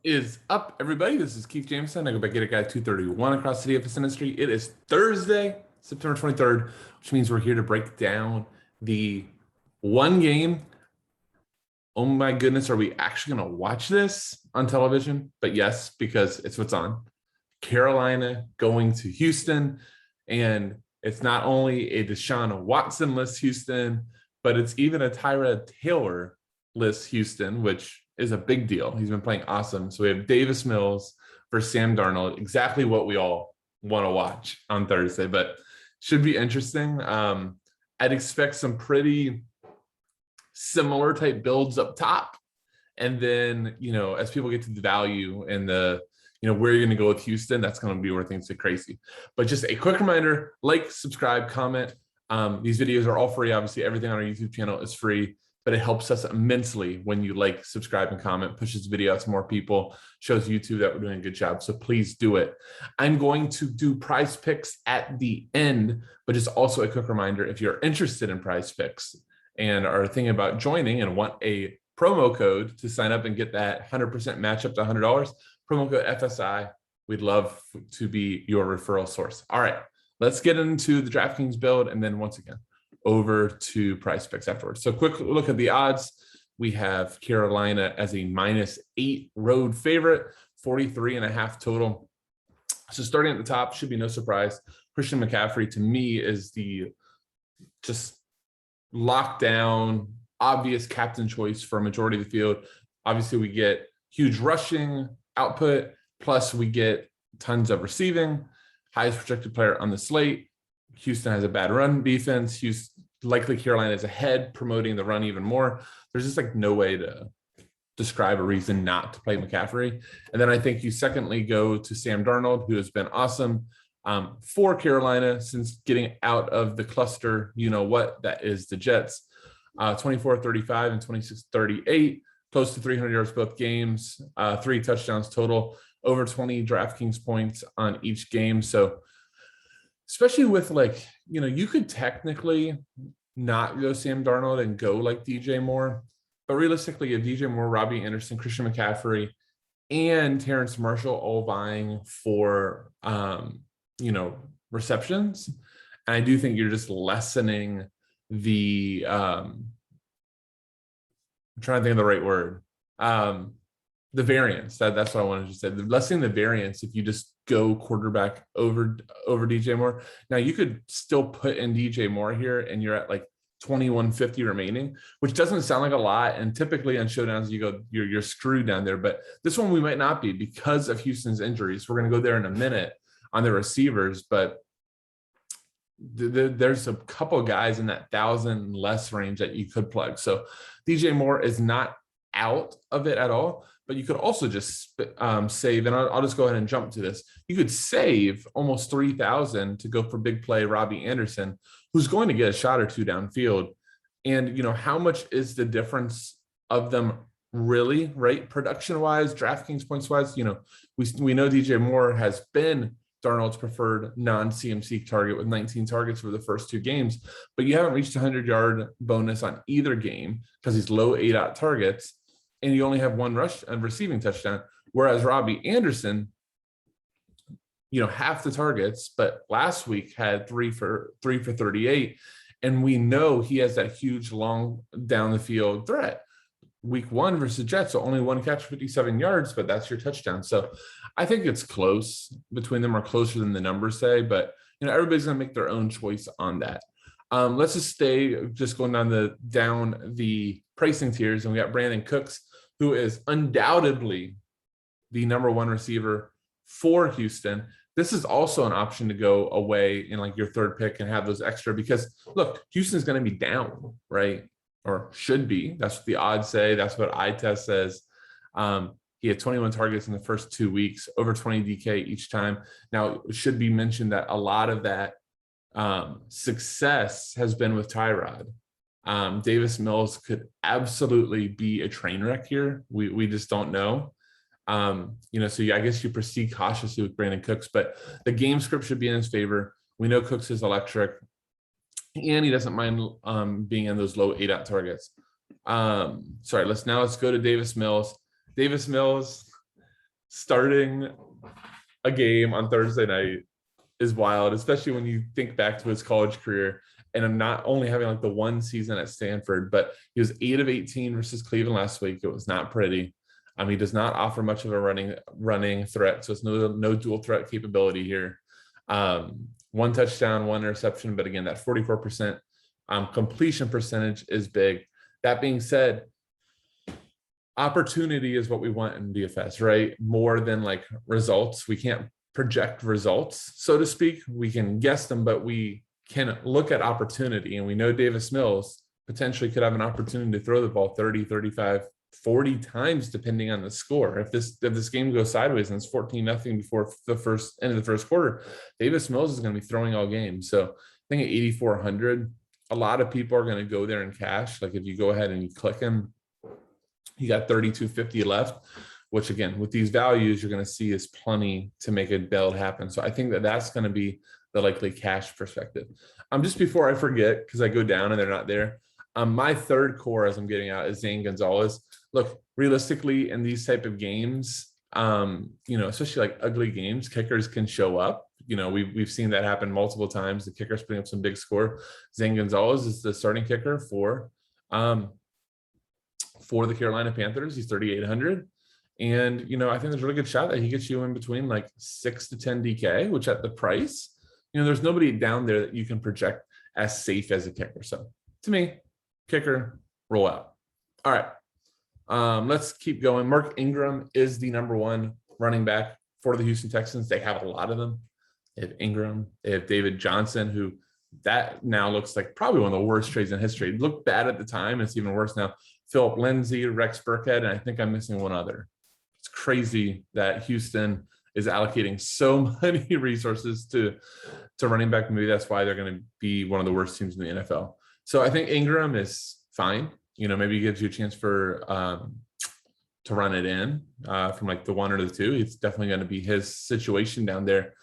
Is up, everybody? This is Keith Jameson. I go by Get It Guy 231 across the DFS industry. It is Thursday, September 23rd, which means we're here to break down the one game. Oh my goodness, are we actually going to watch this on television? But yes, because it's what's on. Carolina going to Houston, and it's not only a Deshaun Watson-less Houston, but it's even a Tyrod Taylor-less Houston, which is a big deal. He's been playing awesome. So we have Davis Mills versus Sam Darnold, exactly what we all want to watch on Thursday, but should be interesting. I'd expect some pretty similar type builds up top. And then, as people get to the value and where you're going to go with Houston, that's going to be where things get crazy. But just a quick reminder, like, subscribe, comment. These videos are all free. Obviously, everything on our YouTube channel is free, but it helps us immensely when you like, subscribe, and comment, pushes the video out to more people, shows YouTube that we're doing a good job. So please do it. I'm going to do prize picks at the end, but just also a quick reminder, if you're interested in prize picks and are thinking about joining and want a promo code to sign up and get that 100% match up to $100, promo code FSI, we'd love to be your referral source. All right, let's get into the DraftKings build, and then once again, over to price picks afterwards. So quick look at the odds. We have Carolina as a -8 road favorite, 43.5 total. So starting at the top, should be no surprise. Christian McCaffrey, to me, is the just lockdown, obvious captain choice for a majority of the field. Obviously, we get huge rushing output, plus we get tons of receiving. Highest projected player on the slate. Houston has a bad run defense. Likely Carolina is ahead, promoting the run even more. There's just like no way to describe a reason not to play McCaffrey. And then I think you secondly go to Sam Darnold, who has been awesome for Carolina since getting out of the cluster. You know what that is, the Jets. 24-35 and 26-38, close to 300 yards both games, 3 touchdowns total, over 20 DraftKings points on each game. So especially with you could technically not go Sam Darnold and go like DJ Moore, but realistically, you have DJ Moore, Robbie Anderson, Christian McCaffrey, and Terrence Marshall all vying for receptions. And I do think you're just lessening the I'm trying to think of the right word. The variance, that's what I wanted to say. Lessening the variance if you just go quarterback over DJ Moore. Now you could still put in DJ Moore here and you're at like 2150 remaining, which doesn't sound like a lot. And typically on showdowns, you're screwed down there. But this one we might not be because of Houston's injuries. We're going to go there in a minute on the receivers, but there's a couple of guys in that 1,000 less range that you could plug. So DJ Moore is not out of it at all, but you could also just save, and I'll just go ahead and jump to this. You could save almost 3,000 to go for big play Robbie Anderson, who's going to get a shot or two downfield. And, how much is the difference of them really, right? Production wise, DraftKings points wise, we know DJ Moore has been Darnold's preferred non-CMC target with 19 targets for the first 2 games, but you haven't reached a 100-yard bonus on either game because he's low ADOT targets, and you only have 1 rush and receiving touchdown. Whereas Robbie Anderson, half the targets, but last week had 3 for 38, and we know he has that huge long down the field threat. Week 1 versus Jets, so only 1 catch, 57 yards, but that's your touchdown. So I think it's close between them, or closer than the numbers say, but everybody's going to make their own choice on that. Let's just stay going down the pricing tiers, and we got Brandon Cooks, who is undoubtedly the number 1 receiver for Houston. This is also an option to go away in like your third pick and have those extra, because look, Houston's going to be down, right? Or should be. That's what the odds say. That's what eye test says. He had 21 targets in the first 2 weeks, over 20 DK each time. Now, it should be mentioned that a lot of that success has been with Tyrod. Davis Mills could absolutely be a train wreck here. We just don't know. So I guess you proceed cautiously with Brandon Cooks, but the game script should be in his favor. We know Cooks is electric, and he doesn't mind being in those low ADOT targets. Let's go to Davis Mills. Davis Mills, starting a game on Thursday night is wild, especially when you think back to his college career. And I'm not only having like the one season at Stanford, but he was 8 of 18 versus Cleveland last week. It was not pretty. He does not offer much of a running threat, so it's no dual threat capability here. One touchdown, one interception, but again, that 44% completion percentage is big. That being said, opportunity is what we want in DFS, right? More than like results. We can't project results, so to speak. We can guess them, but we can look at opportunity, and we know Davis Mills potentially could have an opportunity to throw the ball 30, 35, 40 times, depending on the score. If this game goes sideways and it's 14-0 before the end of the first quarter, Davis Mills is going to be throwing all game. So I think at 8,400, a lot of people are going to go there in cash. Like if you go ahead and you click him, you got 3,250 left, which again, with these values, you're going to see is plenty to make a build happen. So I think that's going to be the likely cash perspective. Just before I forget, because I go down and they're not there, my third core as I'm getting out is Zane Gonzalez. Look, realistically, in these type of games, especially like ugly games, kickers can show up. We've seen that happen multiple times. The kicker's putting up some big score. Zane Gonzalez is the starting kicker for the Carolina Panthers. He's 3,800. And, I think there's a really good shot that he gets you in between like 6 to 10 DK, which at the price, there's nobody down there that you can project as safe as a kicker. So to me, kicker, roll out. All right. Let's keep going. Mark Ingram is the number one running back for the Houston Texans. They have a lot of them. They have Ingram. They have David Johnson, who that now looks like probably one of the worst trades in history. It looked bad at the time. It's even worse now. Phillip Lindsay, Rex Burkhead, and I think I'm missing one other. It's crazy that Houston is allocating so many resources to running back. Maybe that's why they're going to be one of the worst teams in the NFL. So I think Ingram is fine. Maybe he gives you a chance for to run it in from like the 1 or the 2. It's definitely going to be his situation down there.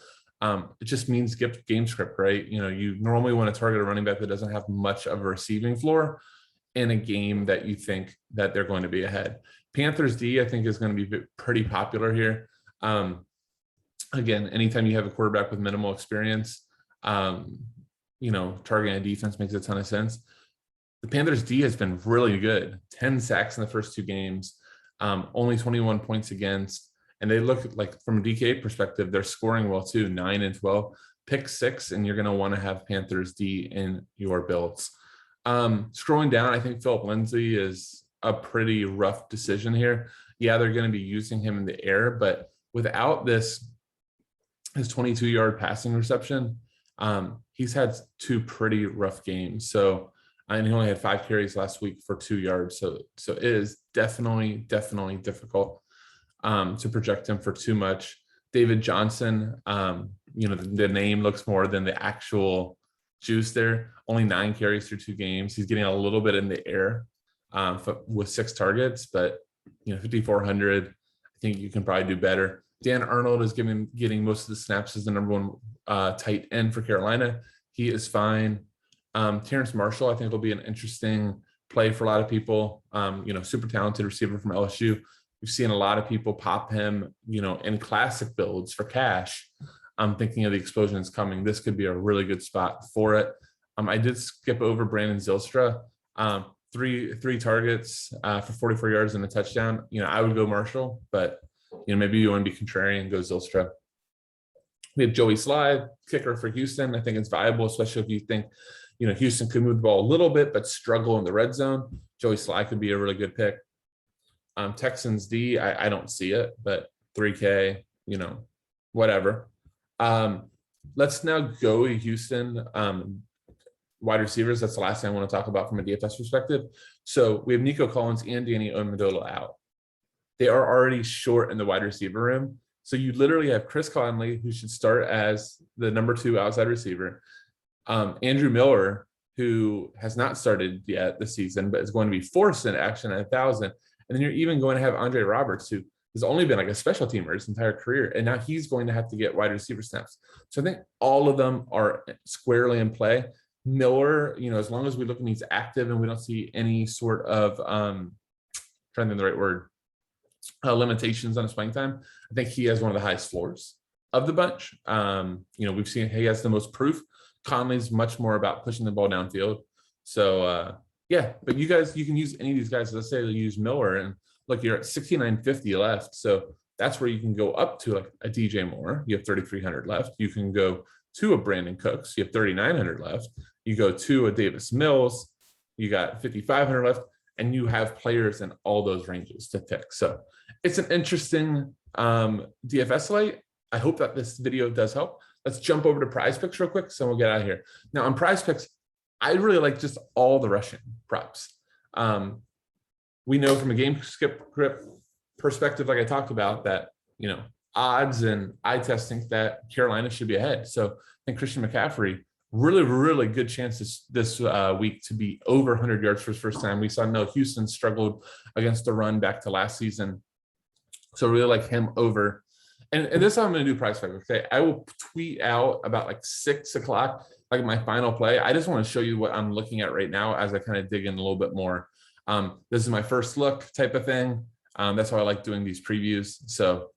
It just means game script, right? You normally want to target a running back that doesn't have much of a receiving floor in a game that you think that they're going to be ahead. Panthers D, I think, is going to be pretty popular here. Again, anytime you have a quarterback with minimal experience, targeting a defense makes a ton of sense. The Panthers D has been really good. 10 sacks in the first 2 games, only 21 points against. And they look like, from a DK perspective, they're scoring well too, 9 and 12. Pick 6, and you're going to want to have Panthers D in your builds. Scrolling down, I think Phillip Lindsay is a pretty rough decision here. Yeah, they're going to be using him in the air, but without his 22-yard passing reception, he's had 2 pretty rough games. So, and he only had 5 carries last week for 2 yards. So it is definitely difficult to project him for too much. David Johnson, the name looks more than the actual juice there. Only 9 carries through 2 games. He's getting a little bit in the air with 6 targets, but 5,400. I think you can probably do better. Dan Arnold is getting most of the snaps as the number 1 tight end for Carolina. He is fine. Terrence Marshall, I think, will be an interesting play for a lot of people. Super talented receiver from LSU. We've seen a lot of people pop him, in classic builds for cash. I'm thinking of the explosions coming. This could be a really good spot for it. I did skip over Brandon Zylstra. 3 targets for 44 yards and a touchdown. I would go Marshall, but maybe you want to be contrarian and go Zylstra. We have Joey Slye, kicker for Houston. I think it's viable, especially if you think, Houston could move the ball a little bit, but struggle in the red zone. Joey Slye could be a really good pick. Texans D, I don't see it, but 3K, whatever. Let's now go to Houston wide receivers. That's the last thing I want to talk about from a DFS perspective. So we have Nico Collins and Danny Amendola out. They are already short in the wide receiver room. So you literally have Chris Conley, who should start as the number 2 outside receiver. Andrew Miller, who has not started yet this season, but is going to be forced into action at 1,000. And then you're even going to have Andre Roberts, who has only been like a special teamer his entire career. And now he's going to have to get wide receiver snaps. So I think all of them are squarely in play. Miller, as long as we look and he's active and we don't see any sort of, trying to think the right word, limitations on his playing time. I think he has one of the highest floors of the bunch. We've seen he has the most proof. Conley's much more about pushing the ball downfield. So yeah, but you can use any of these guys. Let's say you use Miller, and look, you're at 6,950 left. So that's where you can go up to a DJ Moore. You have 3,300 left. You can go to a Brandon Cooks. You have 3,900 left. You go to a Davis Mills. You got 5,500 left, and you have players in all those ranges to pick. So it's an interesting DFS slate. I hope that this video does help. Let's jump over to Prize Picks real quick, so we'll get out of here. Now on Prize Picks, I really like just all the rushing props. We know from a game skip grip perspective, like I talked about, that odds and eye test think that Carolina should be ahead. So I think Christian McCaffrey, really good chance this week to be over 100 yards for his first time. We saw Houston struggled against the run back to last season, so really like him over. And this is how I'm going to do Prize Picks. Okay, I will tweet out about like 6 o'clock, like my final play. I just want to show you what I'm looking at right now as I kind of dig in a little bit more. This is my first look type of thing. That's why I like doing these previews. So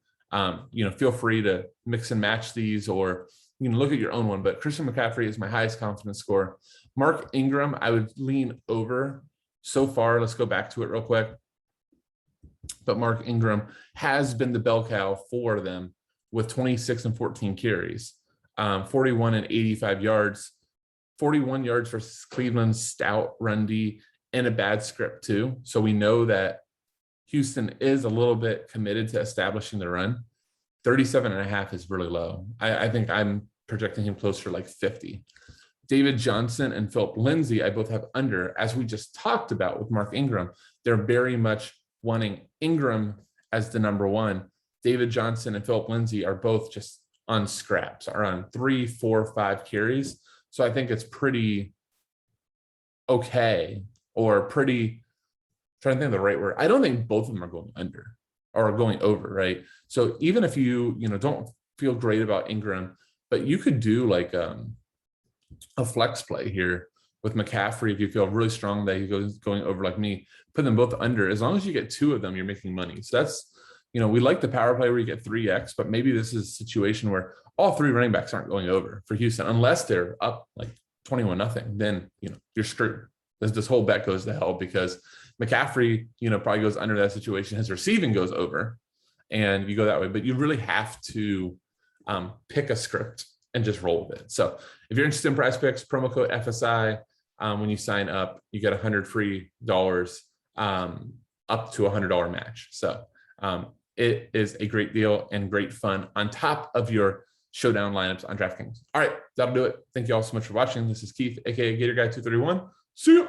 feel free to mix and match these, or you can look at your own one. But Christian McCaffrey is my highest confidence score. Mark Ingram, I would lean over so far. Let's go back to it real quick. But Mark Ingram has been the bell cow for them with 26 and 14 carries, 41 and 85 yards, 41 yards versus Cleveland's stout run D and a bad script too. So we know that Houston is a little bit committed to establishing the run. 37.5 is really low. I think I'm projecting him closer to like 50. David Johnson and Phillip Lindsay, I both have under. As we just talked about with Mark Ingram, they're very much wanting Ingram as the number one. David Johnson and Phillip Lindsay are both just on scraps, are on 3, 4, 5 carries. So I think it's pretty okay, or pretty, trying to think of the right word. I don't think both of them are going under or going over, right? So even if you don't feel great about Ingram, but you could do like a flex play here with McCaffrey if you feel really strong that he goes going over like me. Put them both under. As long as you get 2 of them, you're making money. So that's, we like the power play where you get 3x, but maybe this is a situation where all 3 running backs aren't going over for Houston unless they're up like 21-0. Then you're screwed. This whole bet goes to hell because McCaffrey, probably goes under that situation. His receiving goes over, and you go that way. But you really have to pick a script and just roll with it. So if you're interested in Prize Picks, promo code FSI. When you sign up, you get $100 free up to $100 match. So it is a great deal and great fun on top of your showdown lineups on DraftKings. All right, that'll do it. Thank you all so much for watching. This is Keith, aka Gator Guy 231. See you.